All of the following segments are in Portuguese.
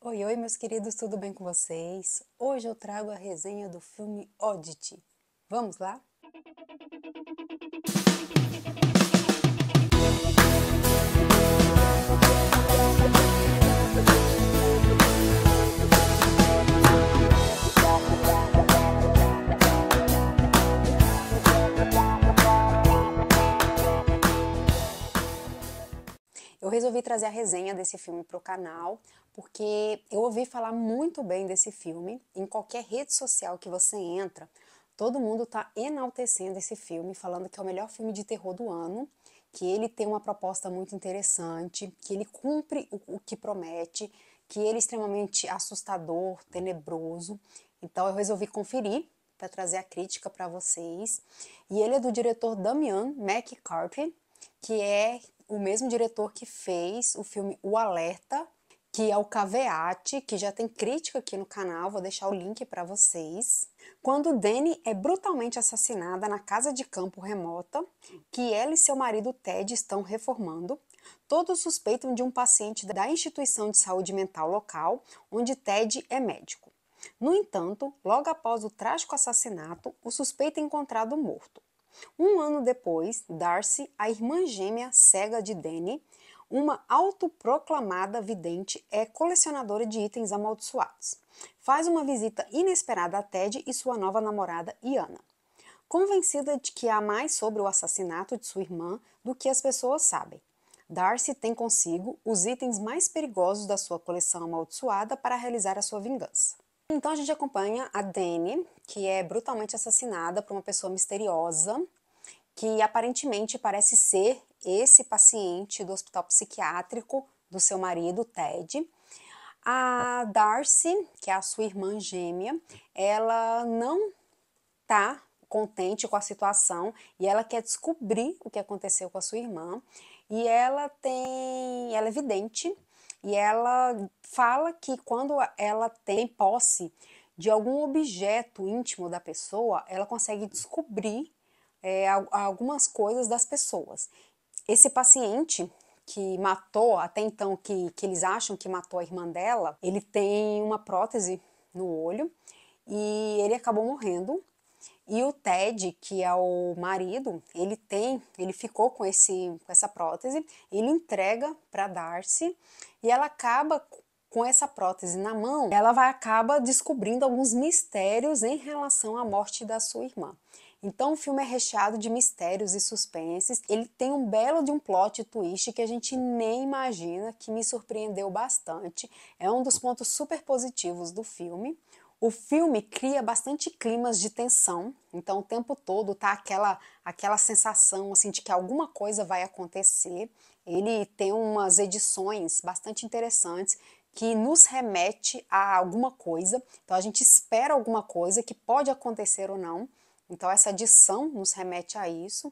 Oi, oi, meus queridos, tudo bem com vocês? Hoje eu trago a resenha do filme Oddity. Vamos lá? Eu resolvi trazer a resenha desse filme para o canal, porque eu ouvi falar muito bem desse filme. Em qualquer rede social que você entra, todo mundo está enaltecendo esse filme, falando que é o melhor filme de terror do ano, que ele tem uma proposta muito interessante, que ele cumpre o que promete, que ele é extremamente assustador, tenebroso. Então eu resolvi conferir para trazer a crítica para vocês. E ele é do diretor Damian McCarthy, que é o mesmo diretor que fez o filme O Alerta, que é o Caveat, que já tem crítica aqui no canal, vou deixar o link para vocês. Quando Danny é brutalmente assassinada na casa de campo remota, que ela e seu marido Ted estão reformando, todos suspeitam de um paciente da instituição de saúde mental local, onde Ted é médico. No entanto, logo após o trágico assassinato, o suspeito é encontrado morto. Um ano depois, Darcy, a irmã gêmea cega de Danny, uma autoproclamada vidente, é colecionadora de itens amaldiçoados. Faz uma visita inesperada a Ted e sua nova namorada, Iana. Convencida de que há mais sobre o assassinato de sua irmã do que as pessoas sabem, Darcy tem consigo os itens mais perigosos da sua coleção amaldiçoada para realizar a sua vingança. Então a gente acompanha a Danny, que é brutalmente assassinada por uma pessoa misteriosa, que aparentemente parece ser esse paciente do hospital psiquiátrico do seu marido, Ted. A Darcy, que é a sua irmã gêmea, ela não tá contente com a situação e ela quer descobrir o que aconteceu com a sua irmã. E ela é vidente e ela fala que quando ela tem posse de algum objeto íntimo da pessoa, ela consegue descobrir algumas coisas das pessoas. Esse paciente que matou, até então que eles acham que matou a irmã dela, ele tem uma prótese no olho e ele acabou morrendo. E o Ted, que é o marido, ele ficou com essa prótese, ele entrega para Darcy e ela acaba com essa prótese na mão, acaba descobrindo alguns mistérios em relação à morte da sua irmã. Então o filme é recheado de mistérios e suspenses, ele tem um belo de um plot twist que a gente nem imagina, que me surpreendeu bastante, é um dos pontos super positivos do filme. O filme cria bastante climas de tensão, então o tempo todo tá aquela sensação assim de que alguma coisa vai acontecer. Ele tem umas edições bastante interessantes que nos remete a alguma coisa, então a gente espera alguma coisa que pode acontecer ou não, então essa edição nos remete a isso.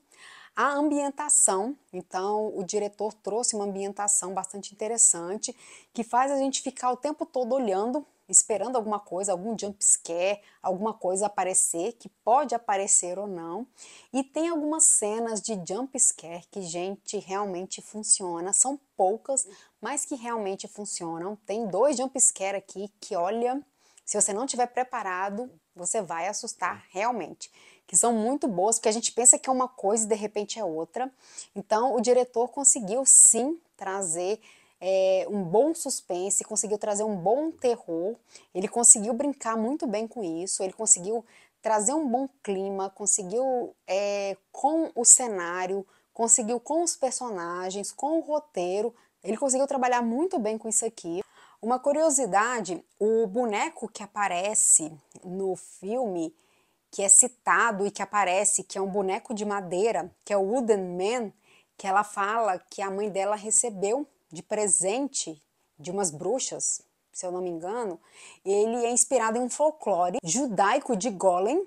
A ambientação, então o diretor trouxe uma ambientação bastante interessante, que faz a gente ficar o tempo todo olhando, esperando alguma coisa, algum jump scare, alguma coisa aparecer, que pode aparecer ou não. E tem algumas cenas de jump scare que, gente, realmente funciona, são poucas, mas que realmente funcionam. Tem 2 jump scare aqui que, olha, se você não estiver preparado, você vai assustar realmente. Que são muito boas, porque a gente pensa que é uma coisa e de repente é outra. Então o diretor conseguiu sim trazer um bom suspense, conseguiu trazer um bom terror, ele conseguiu brincar muito bem com isso, ele conseguiu trazer um bom clima, conseguiu com o cenário, conseguiu com os personagens, com o roteiro, ele conseguiu trabalhar muito bem com isso aqui. Uma curiosidade, o boneco que aparece no filme, que é citado e que aparece, que é um boneco de madeira, que é o Wooden Man, que ela fala que a mãe dela recebeu de presente de umas bruxas, se eu não me engano. Ele é inspirado em um folclore judaico de Golem,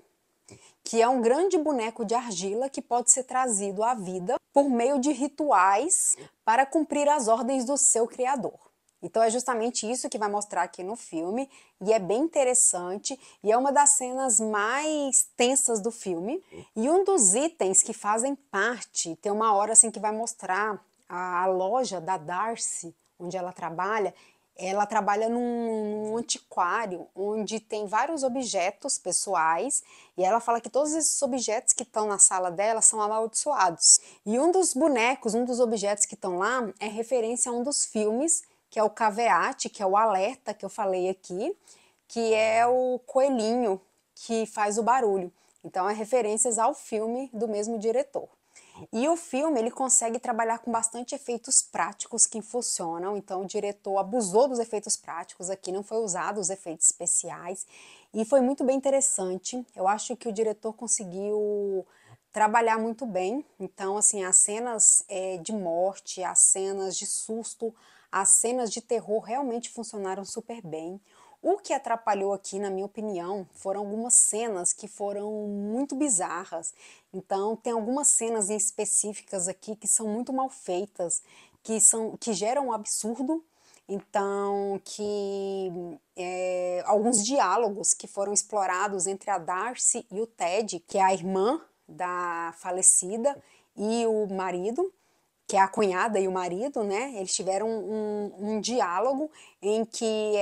que é um grande boneco de argila que pode ser trazido à vida por meio de rituais para cumprir as ordens do seu criador. Então é justamente isso que vai mostrar aqui no filme, e é bem interessante, e é uma das cenas mais tensas do filme. E um dos itens que fazem parte, tem uma hora assim que vai mostrar a loja da Darcy, onde ela trabalha, Ela trabalha num antiquário onde tem vários objetos pessoais e ela fala que todos esses objetos que estão na sala dela são amaldiçoados. E um dos bonecos, um dos objetos que estão lá é referência a um dos filmes, que é o Caveat, que é o alerta que eu falei aqui, que é o coelhinho que faz o barulho. Então é referências ao filme do mesmo diretor. E o filme ele consegue trabalhar com bastante efeitos práticos que funcionam, então o diretor abusou dos efeitos práticos, aqui não foi usado os efeitos especiais, e foi muito bem interessante. Eu acho que o diretor conseguiu trabalhar muito bem, então assim, as cenas de morte, as cenas de susto, as cenas de terror realmente funcionaram super bem. O que atrapalhou aqui, na minha opinião, foram algumas cenas que foram muito bizarras. Então, tem algumas cenas em específicas aqui que são muito mal feitas, que geram um absurdo. Então, alguns diálogos que foram explorados entre a Darcy e o Ted, que é a irmã da falecida, e o marido, que é a cunhada e o marido, né? Eles tiveram um diálogo em que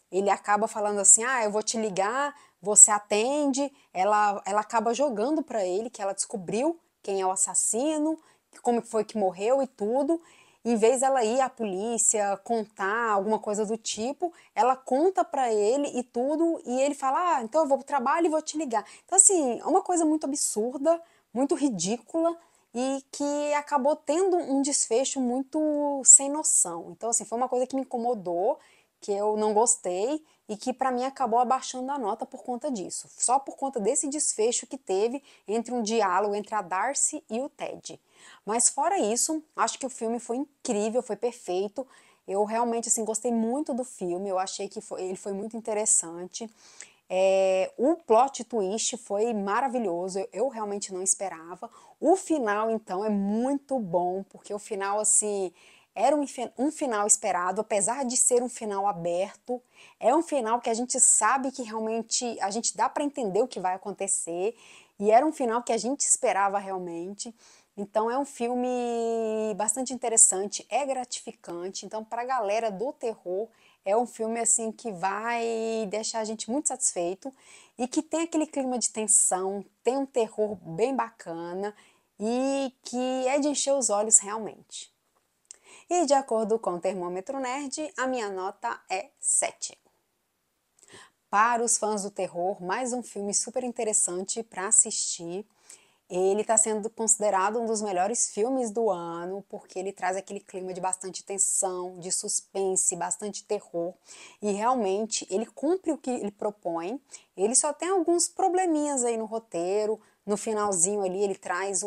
ele acaba falando assim, ah, eu vou te ligar, você atende, ela acaba jogando para ele que ela descobriu quem é o assassino, como foi que morreu e tudo. Em vez dela ir à polícia, contar alguma coisa do tipo, ela conta para ele e tudo, e ele fala, ah, então eu vou pro trabalho e vou te ligar. Então assim, é uma coisa muito absurda, muito ridícula, e que acabou tendo um desfecho muito sem noção. Então, assim, foi uma coisa que me incomodou, que eu não gostei e que para mim acabou abaixando a nota por conta disso. Só por conta desse desfecho que teve entre um diálogo entre a Darcy e o Ted. Mas fora isso, acho que o filme foi incrível, foi perfeito. Eu realmente assim gostei muito do filme, eu achei que ele foi muito interessante. O plot twist foi maravilhoso, eu realmente não esperava. O final, então, é muito bom, porque o final, assim, era um final esperado, apesar de ser um final aberto. É um final que a gente sabe que realmente a gente dá para entender o que vai acontecer, e era um final que a gente esperava realmente. Então é um filme bastante interessante, é gratificante. Então, para a galera do terror, é um filme assim que vai deixar a gente muito satisfeito e que tem aquele clima de tensão, tem um terror bem bacana e que é de encher os olhos realmente. E de acordo com o Termômetro Nerd, a minha nota é 7. Para os fãs do terror, mais um filme super interessante para assistir. Ele está sendo considerado um dos melhores filmes do ano, porque ele traz aquele clima de bastante tensão, de suspense, bastante terror, e realmente ele cumpre o que ele propõe. Ele só tem alguns probleminhas aí no roteiro, no finalzinho ali ele traz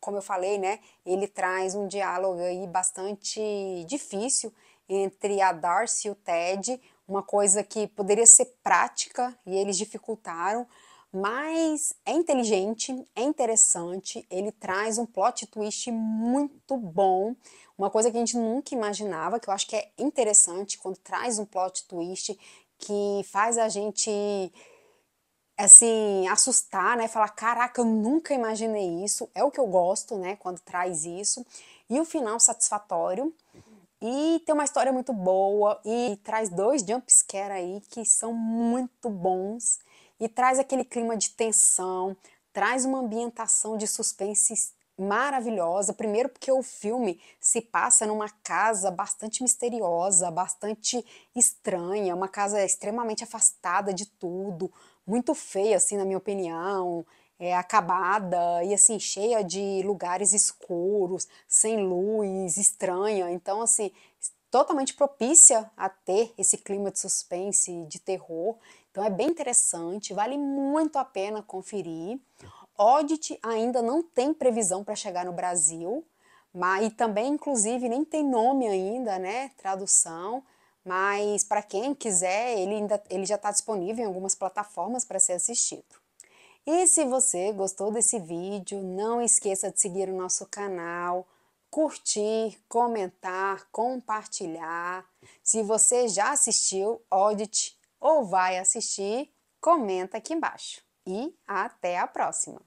como eu falei, né, ele traz um diálogo aí bastante difícil entre a Darcy e o Ted, uma coisa que poderia ser prática e eles dificultaram, mas é inteligente, é interessante, ele traz um plot twist muito bom, uma coisa que a gente nunca imaginava, que eu acho que é interessante quando traz um plot twist que faz a gente assim assustar, né? Falar, caraca, eu nunca imaginei isso. É o que eu gosto, né? Quando traz isso. E o final satisfatório. E tem uma história muito boa e traz dois jumpscare aí que são muito bons e traz aquele clima de tensão, traz uma ambientação de suspense maravilhosa. Primeiro porque o filme se passa numa casa bastante misteriosa, bastante estranha, uma casa extremamente afastada de tudo, muito feia assim na minha opinião, acabada e assim cheia de lugares escuros, sem luz, estranha. Então assim, totalmente propícia a ter esse clima de suspense, de terror. Então é bem interessante, vale muito a pena conferir. Oddity ainda não tem previsão para chegar no Brasil, mas e também inclusive nem tem nome ainda, né, tradução, mas para quem quiser, ele já está disponível em algumas plataformas para ser assistido. E se você gostou desse vídeo, não esqueça de seguir o nosso canal, curtir, comentar, compartilhar. Se você já assistiu Audit ou vai assistir, comenta aqui embaixo. E até a próxima!